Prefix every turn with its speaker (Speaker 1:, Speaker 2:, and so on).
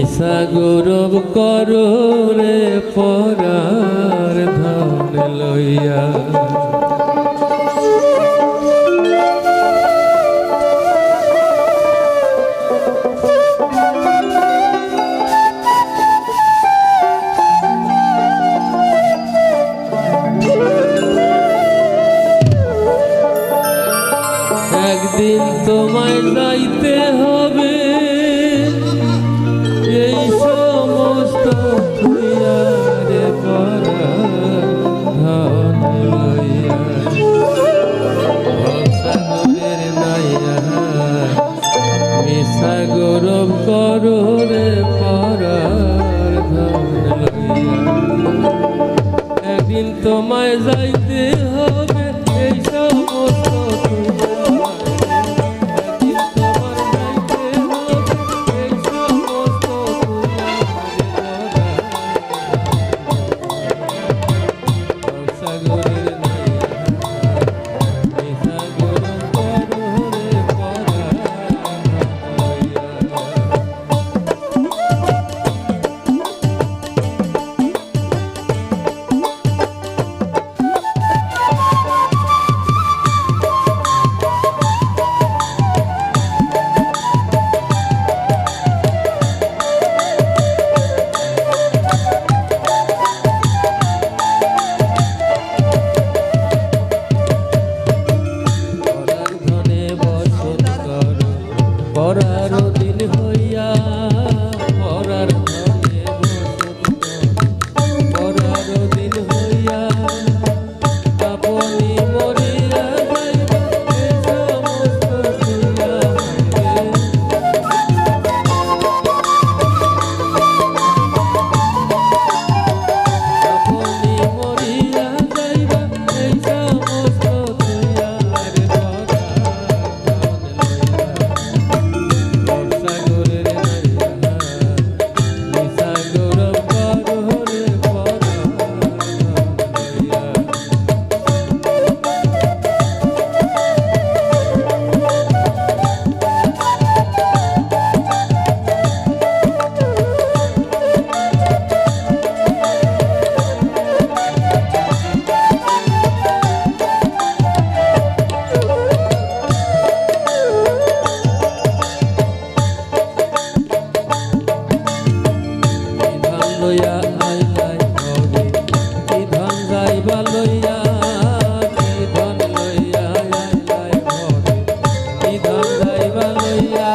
Speaker 1: মিশা গৌরব করো রে পরার ধন লইয়া। একদিন তোমায় যাইতে হবে এই সমস্ত খুইয়ারে পরা ধন লইয়া। ভবসাগরের নাইয়া মিশা গৌরব করো রে পরার ধন লইয়া। একদিন তোমায় যাইতে হবে এই সমস্ত পরার দিন হইয়া পরার ধনে পরার দিন হইয়া আপনি মরিয়া যাইবা এই সমস্ত দুনিয়া। আপনি মরিয়া যাইবা এই সমস্ত দুনিয়া। লইয়া আইলাই হবে কি ধন যাইবা লইয়া, কি ধন লইয়া আইলাই হবে কি ধন যাইবা লইয়া।